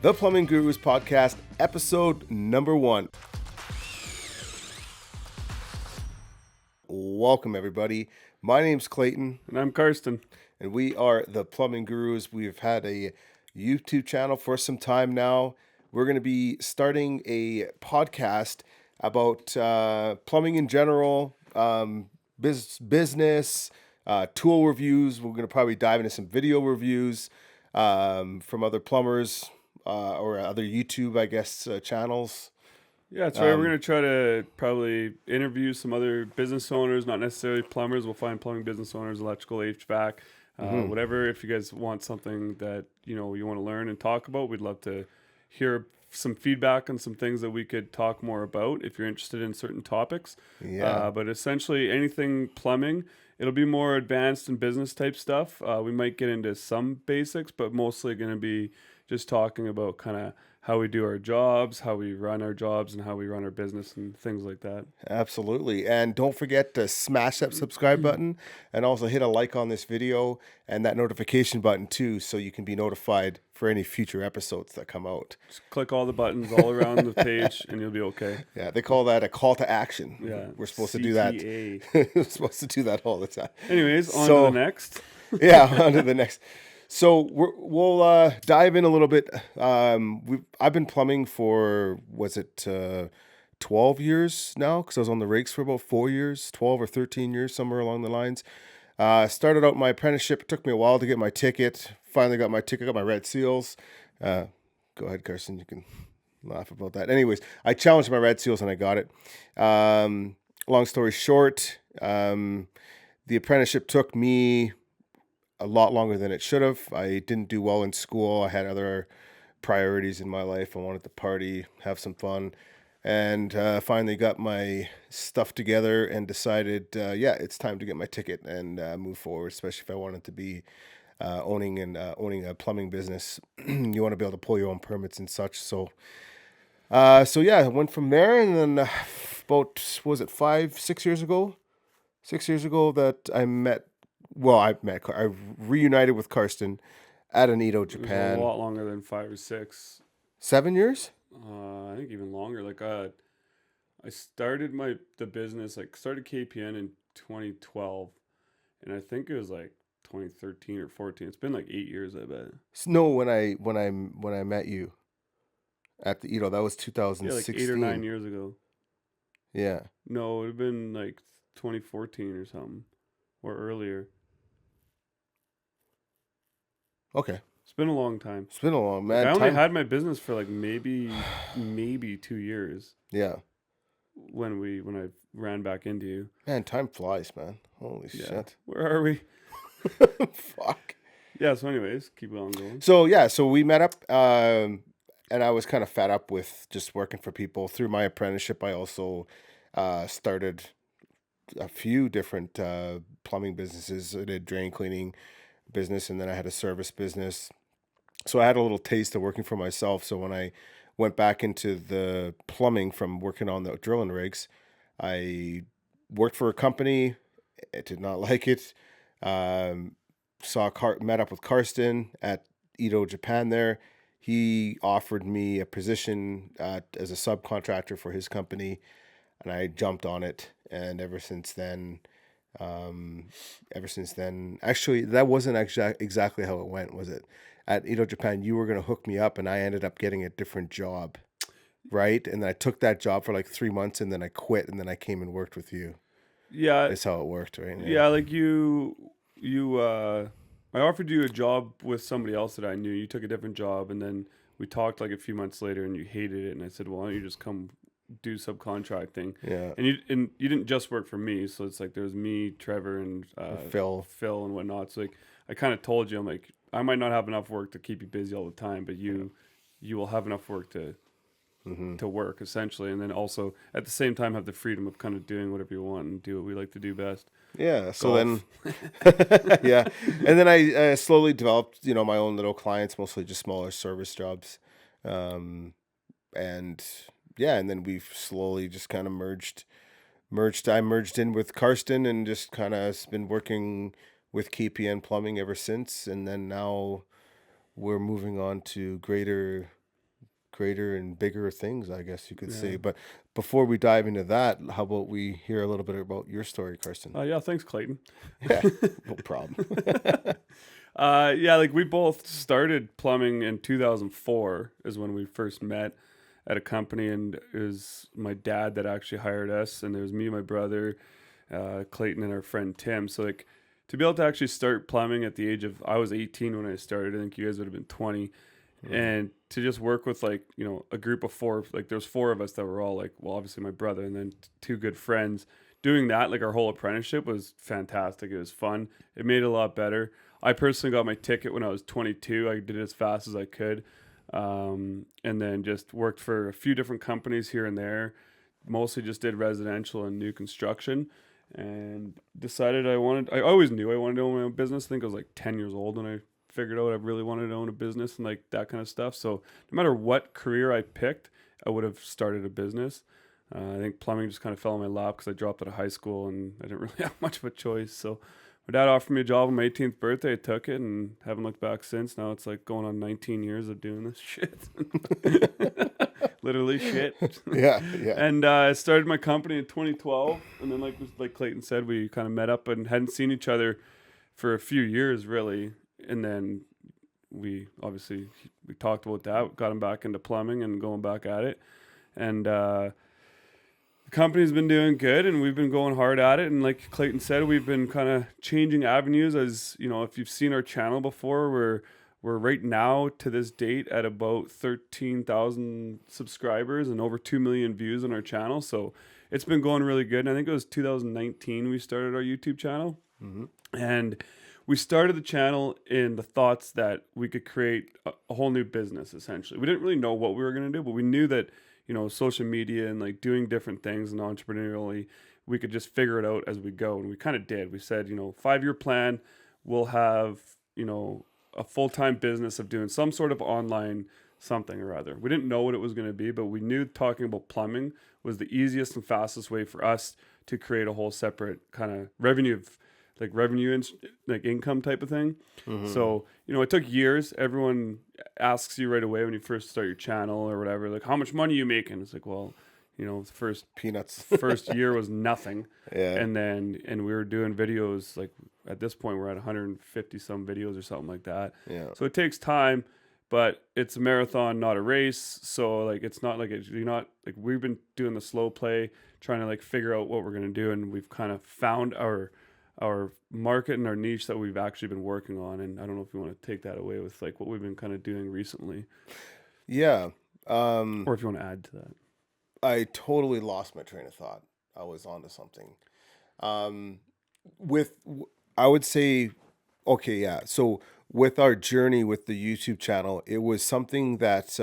The Plumbing Gurus Podcast, episode number 1. Welcome, everybody. My name's Clayton. And I'm Karsten. And we are the Plumbing Gurus. We've had a YouTube channel for some time now. We're going to be starting a podcast about plumbing in general, business, tool reviews. We're going to probably dive into some video reviews from other plumbers or other YouTube, I guess, channels. Yeah, that's right. We're going to try to probably interview some other business owners, not necessarily plumbers. We'll find plumbing business owners, electrical, HVAC, whatever. If you guys want something that, you want to learn and talk about, we'd love to hear some feedback on some things that we could talk more about if you're interested in certain topics. Yeah. But essentially anything plumbing, it'll be more advanced and business type stuff. We might get into some basics, but mostly going to be just talking about kind of how we do our jobs, how we run our jobs, and how we run our business and things like that. Absolutely. And don't forget to smash that subscribe button and also hit a like on this video and that notification button too, so you can be notified for any future episodes that come out. Just click all the buttons all around the page and you'll be okay. Yeah, they call that a call to action. Yeah. We're supposed to do that. We're supposed to do that all the time. Anyways, on to the next. Yeah, on to the next. So we'll dive in a little bit. I've been plumbing for, 12 years now? Because I was on the rigs for about 4 years, 12 or 13 years, somewhere along the lines. Started out my apprenticeship. It took me a while to get my ticket. Finally got my ticket, got my red seals. Go ahead, Carson. You can laugh about that. Anyways, I challenged my red seals and I got it. Long story short, the apprenticeship took me a lot longer than it should have. I didn't do well in school. I had other priorities in my life. I wanted to party, have some fun, and finally got my stuff together and decided, it's time to get my ticket and move forward, especially if I wanted to be owning a plumbing business. You want to be able to pull your own permits and such. So I went from there, and then about, 6 years ago? 6 years ago that I reunited with Karsten at Anido, Japan. It was a lot longer than 5 or 6. 7 years? I think even longer. I started the business, started KPN in 2012, and I think it was 2013 or 14. It's been 8 years, I bet. No, when I met you at the Edo, that was 2016. Yeah, 8 or 9 years ago. Yeah. No, it would have been 2014 or something, or earlier. Okay. It's been a long time. It's been a long, man. I only had my business for maybe 2 years. Yeah. When I ran back into you. Man, time flies, man. Holy shit. Where are we? Fuck. Yeah, so anyways, keep on going. So we met up, and I was kind of fed up with just working for people. Through my apprenticeship, I also started a few different plumbing businesses. I did drain cleaning business, and then I had a service business. So I had a little taste of working for myself. So when I went back into the plumbing from working on the drilling rigs, I worked for a company. I did not like it. Met up with Karsten at Edo, Japan there. He offered me a position as a subcontractor for his company, and I jumped on it. And ever since then, actually, that wasn't exactly how it went, was it? At Edo, Japan, you were going to hook me up, and I ended up getting a different job, right? And then I took that job for 3 months, and then I quit, and then I came and worked with you. Yeah. That's how it worked, right? Yeah, I offered you a job with somebody else that I knew. You took a different job, and then we talked a few months later, and you hated it, and I said, well, why don't you just come do subcontracting? Yeah. And you didn't just work for me, so it's there was me, Trevor, and Phil and whatnot. So I kind of told you, I'm I might not have enough work to keep you busy all the time, but you will have enough work to work essentially, and then also at the same time have the freedom of kind of doing whatever you want and do what we like to do best. Yeah. So then, yeah, and then I slowly developed, my own little clients, mostly just smaller service jobs, and then we've slowly just kind of merged. I merged in with Karsten and just kind of been working with KPN Plumbing ever since, and then now we're moving on to greater greater and bigger things, I guess you could Yeah. say. But before we dive into that, how about we hear a little bit about your story, Karsten? Yeah, thanks, Clayton. Yeah, no problem. Yeah, like we both started plumbing in 2004 is when we first met at a company, and it was my dad that actually hired us, and it was me, my brother, Clayton, and our friend Tim. So like to be able to actually start plumbing at the age of, I was 18 when I started. I think you guys would have been 20, Mhm. and to just work with like a group of four, like there's four of us that were all like, well, obviously my brother and then two good friends. Doing that, like our whole apprenticeship was fantastic. It was fun. It made it a lot better. I personally got my ticket when I was 22. I did it as fast as I could, and then just worked for a few different companies here and there. Mostly just did residential and new construction, and decided I wanted. I always knew I wanted to own my own business. I think I was like 10 years old when I figured out I really wanted to own a business and like that kind of stuff. So no matter what career I picked, I would have started a business. I think plumbing just kind of fell in my lap because I dropped out of high school and I didn't really have much of a choice. So my dad offered me a job on my 18th birthday. I took it and haven't looked back since. Now it's like going on 19 years of doing this shit. Literally shit. Yeah, yeah. And I started my company in 2012. And then like Clayton said, we kind of met up and hadn't seen each other for a few years really. And then we talked about that, got him back into plumbing and going back at it. And the company's been doing good and we've been going hard at it. And like Clayton said, we've been kind of changing avenues. As you know, if you've seen our channel before, we're right now to this date at about 13,000 subscribers and over 2 million views on our channel. So it's been going really good. And I think it was 2019 we started our YouTube channel. Hmm. And we started the channel in the thoughts that we could create a whole new business essentially. We didn't really know what we were going to do, but we knew that, social media and like doing different things and entrepreneurially, we could just figure it out as we go. And we kind of did. We said, 5-year plan, we'll have, a full-time business of doing some sort of online something or other. We didn't know what it was going to be, but we knew talking about plumbing was the easiest and fastest way for us to create a whole separate kind of revenue and like income type of thing. Hmm. So, it took years. Everyone asks you right away when you first start your channel or whatever, like how much money are you making? It's like, well, the first Peanuts. first year was nothing. Yeah. And we were doing videos like at this point we're at 150 some videos or something like that. Yeah. So it takes time, but it's a marathon, not a race. So like it's not like you're not like we've been doing the slow play, trying to like figure out what we're gonna do, and we've kind of found our market and our niche that we've actually been working on. And I don't know if you want to take that away with like what we've been kind of doing recently, Yeah. or if you want to add to that. I totally lost my train of thought. I was onto something. Um, I would say, okay, yeah. So with our journey with the YouTube channel, it was something that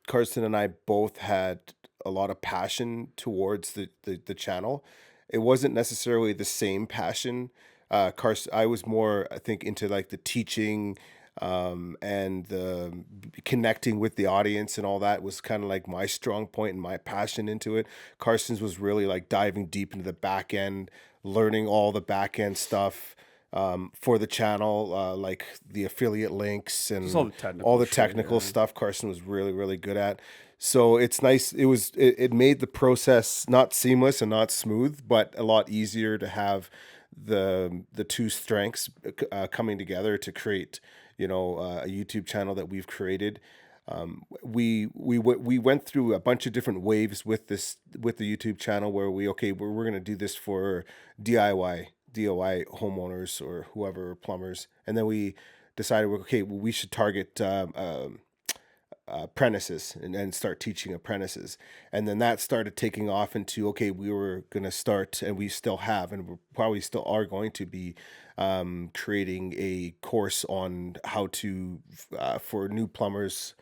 Karsten and I both had a lot of passion towards the channel. It wasn't necessarily the same passion. Karsten, I was more, I think, into like the teaching, and the connecting with the audience and all that was kind of like my strong point and my passion into it. Carson's was really like diving deep into the back end, learning all the back end stuff, for the channel, like the affiliate links Just all and the technical all the shit. technical Yeah. stuff. Carson was really, really good at. So it's nice. It made the process not seamless and not smooth, but a lot easier to have the two strengths coming together to create, a YouTube channel that we've created. We went through a bunch of different waves with the YouTube channel where we're gonna do this for DIY homeowners or whoever, plumbers, and then we decided we should target apprentices and start teaching apprentices. And then that started taking off into, okay, we were going to start, and we still have, and we probably still are going to be creating a course on how to, for new plumbers,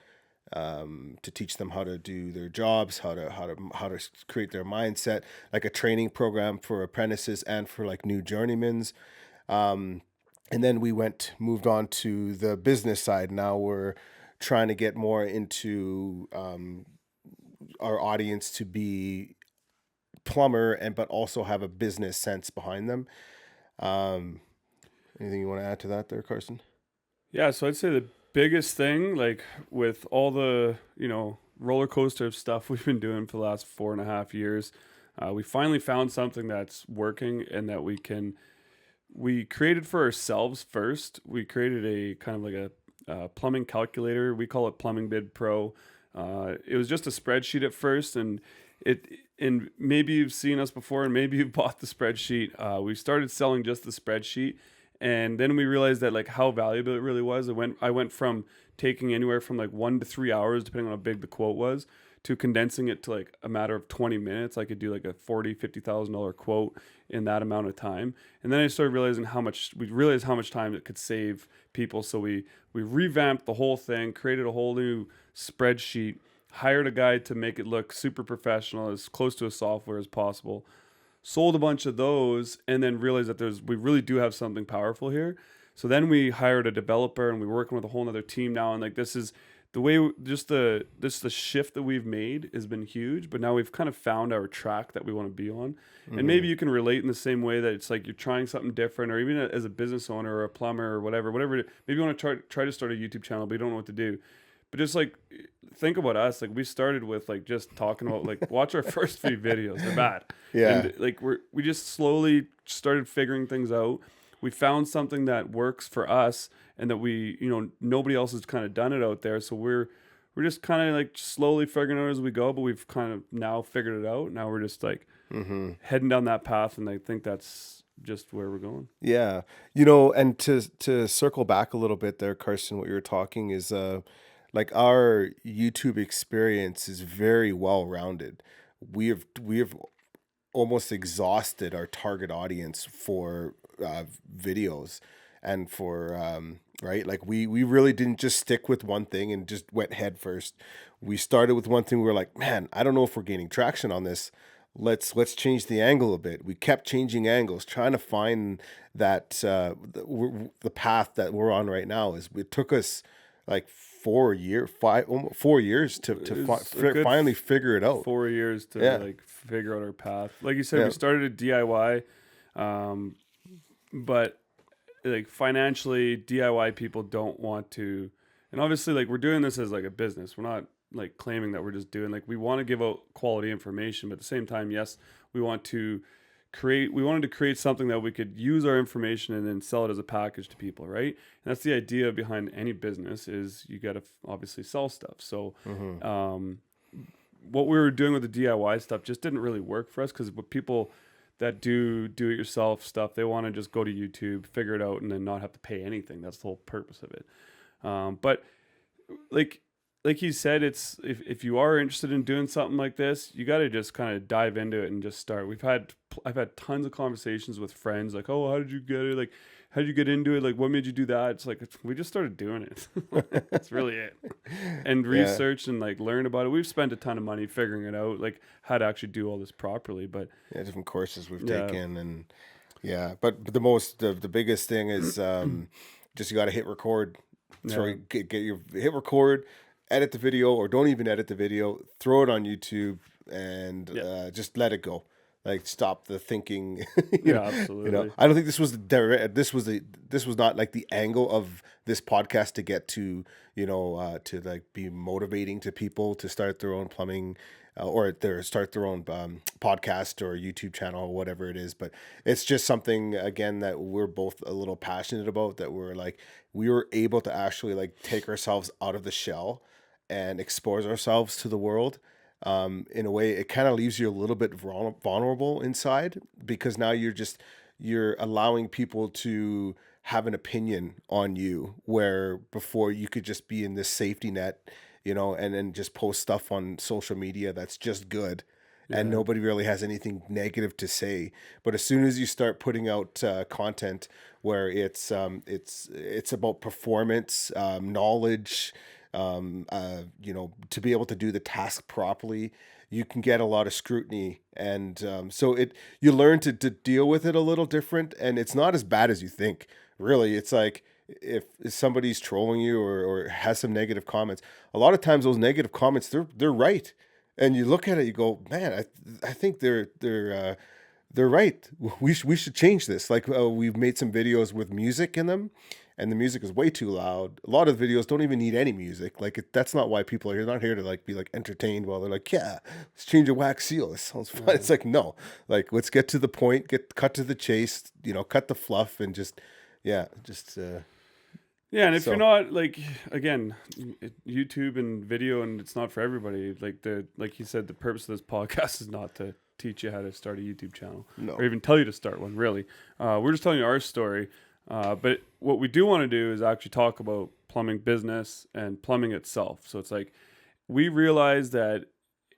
to teach them how to do their jobs, how to create their mindset, like a training program for apprentices and for like new journeymans. And then we moved on to the business side. Now we're trying to get more into, our audience to be plumber but also have a business sense behind them. Um, Anything you want to add to that there, Carson? Yeah, so I'd say the biggest thing, like with all the, roller coaster stuff we've been doing for the last 4.5 years, we finally found something that's working and that we created for ourselves first. We created a kind of like a plumbing calculator. We call it Plumbing Bid Pro. It was just a spreadsheet at first, and maybe you've seen us before, and maybe you've bought the spreadsheet. We started selling just the spreadsheet, and then we realized that like how valuable it really was. I went from taking anywhere from like 1 to 3 hours, depending on how big the quote was, to condensing it to like a matter of 20 minutes. I could do like a $40,000-$50,000 quote in that amount of time. And then I started realizing how much time it could save people. So we revamped the whole thing, created a whole new spreadsheet, hired a guy to make it look super professional, as close to a software as possible, sold a bunch of those, and then realized that we really do have something powerful here. So then we hired a developer, and we're working with a whole other team now. And like, this is the way, the shift that we've made has been huge, but now we've kind of found our track that we want to be on. And maybe you can relate in the same way that it's like you're trying something different, or even as a business owner or a plumber or whatever, maybe you want to try to start a YouTube channel, but you don't know what to do. But just like, think about us. Like, we started with like just talking about like, watch our first few videos. They're bad. Yeah. And like we just slowly started figuring things out. We found something that works for us, and that nobody else has kind of done it out there. So we're just kind of like slowly figuring it out as we go. But we've kind of now figured it out. Now we're just like heading down that path, and I think that's just where we're going. Yeah. And to circle back a little bit there, Carson, what you were talking is like our YouTube experience is very well rounded. We have almost exhausted our target audience for videos, and for right, like we really didn't just stick with one thing and just went head first. We started with one thing. We were like, man, I don't know if we're gaining traction on this. Let's change the angle a bit. We kept changing angles, trying to find that the path that we're on right now. It took us like 4 years to finally figure it out. 4 years to Yeah. like figure out our path. Like you said, Yeah. we started a DIY, but like financially, DIY people don't want to. And obviously, like, we're doing this as like a business. We're not like claiming that we're just doing, like, we want to give out quality information, but at the same time, yes, we wanted to create something that we could use our information and then sell it as a package to people, right? And that's the idea behind any business, is you got to obviously sell stuff. So what we were doing with the DIY stuff just didn't really work for us, because what people that do it yourself stuff, they want to just go to YouTube, figure it out, and then not have to pay anything. That's the whole purpose of it. But like you said, it's if you are interested in doing something like this, you got to just kind of dive into it and just start. I've had tons of conversations with friends, like, oh, how did you get it? Like, how did you get into it? Like, what made you do that? It's like, we just started doing it. That's really it. And research and like learn about it. We've spent a ton of money figuring it out, like how to actually do all this properly. But Different courses we've taken, and but the biggest thing is just you got to hit record. So get your hit record, edit the video, or don't even edit the video, throw it on YouTube, and just let it go. Like, stop the thinking. Absolutely. I don't think this was this was not like the angle of this podcast to get to, to like be motivating to people to start their own plumbing or start their own podcast or YouTube channel or whatever it is. But it's just something, again, that we're both a little passionate about, that we were able to actually like take ourselves out of the shell and expose ourselves to the world. In a way, it kind of leaves you a little bit vulnerable inside, because now you're allowing people to have an opinion on you, where before you could just be in this safety net, and then just post stuff on social media that's just good. And nobody really has anything negative to say. But as soon as you start putting out content where it's about performance, knowledge, to be able to do the task properly, you can get a lot of scrutiny, and so you learn to deal with it a little different, and it's not as bad as you think. Really, it's like if somebody's trolling you or has some negative comments, a lot of times those negative comments, they're right, and you look at it, you go, man, I think they're right. We should change this. Like, we've made some videos with music in them. and the music is way too loud. A lot of videos don't even need any music. Like that's not why people are here. They're not here to like be like entertained while they're like, yeah, let's change a wax seal. This sounds fun. Yeah. It's like no, like let's get to the point, get cut to the chase. Cut the fluff and just yeah, just Yeah, and if you're so not like, again, YouTube and video, and it's not for everybody. Like he said, the purpose of this podcast is not to teach you how to start a YouTube channel no, or even tell you to start one. Really, we're just telling you our story. But what we do want to do is actually talk about plumbing business and plumbing itself. So it's like we realize that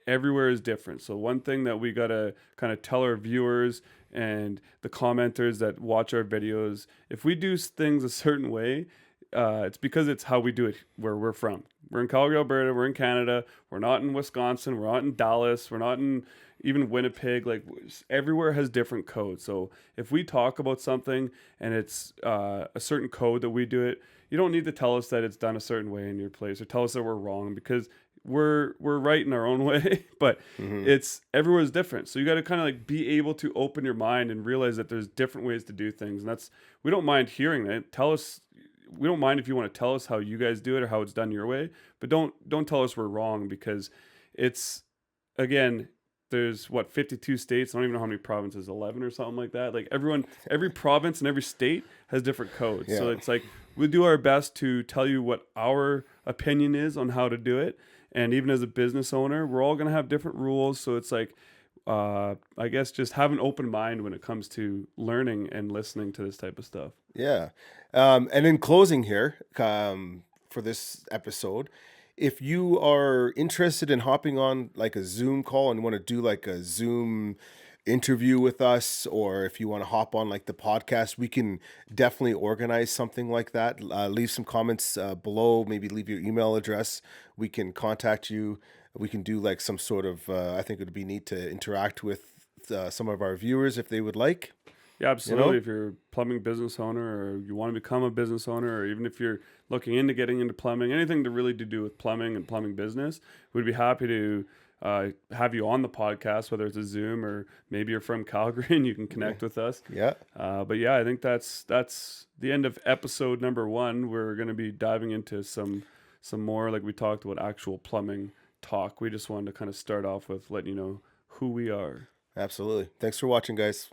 everywhere is different. So one thing that we gotta kind of tell our viewers and the commenters that watch our videos, if we do things a certain way, it's because it's how we do it where we're from. We're in Calgary, Alberta. We're in Canada. We're not in Wisconsin. We're not in Dallas. We're not in even Winnipeg. Like everywhere has different codes. So if we talk about something and it's a certain code that we do it, you don't need to tell us that it's done a certain way in your place or tell us that we're wrong, because we're right in our own way, but it's everyone's different. So you got to kind of like be able to open your mind and realize that there's different ways to do things. And that's, we don't mind hearing that. Tell us, we don't mind if you want to tell us how you guys do it or how it's done your way, but don't tell us we're wrong, because it's, again, there's 52 states. I don't even know how many provinces, 11 or something like that. Like every province and every state has different codes. yeah. So it's like we do our best to tell you what our opinion is on how to do it. And even as a business owner, we're all going to have different rules. So it's like, I guess just have an open mind when it comes to learning and listening to this type of stuff. Yeah. And in closing here, for this episode, if you are interested in hopping on like a Zoom call and want to do like a Zoom interview with us, or if you want to hop on like the podcast, we can definitely organize something like that. Leave some comments below, maybe leave your email address. We can contact you. We can do like some sort of, I think it would be neat to interact with some of our viewers if they would like. Yeah, absolutely. If you're a plumbing business owner, or you want to become a business owner, or even if you're looking into getting into plumbing, anything to really to do with plumbing and plumbing business, we'd be happy to have you on the podcast, whether it's a Zoom or maybe you're from Calgary and you can connect with us. Yeah. But yeah, I think that's the end of episode number 1. We're going to be diving into some more, like we talked about, actual plumbing talk. We just wanted to kind of start off with letting you know who we are. Absolutely. Thanks for watching, guys.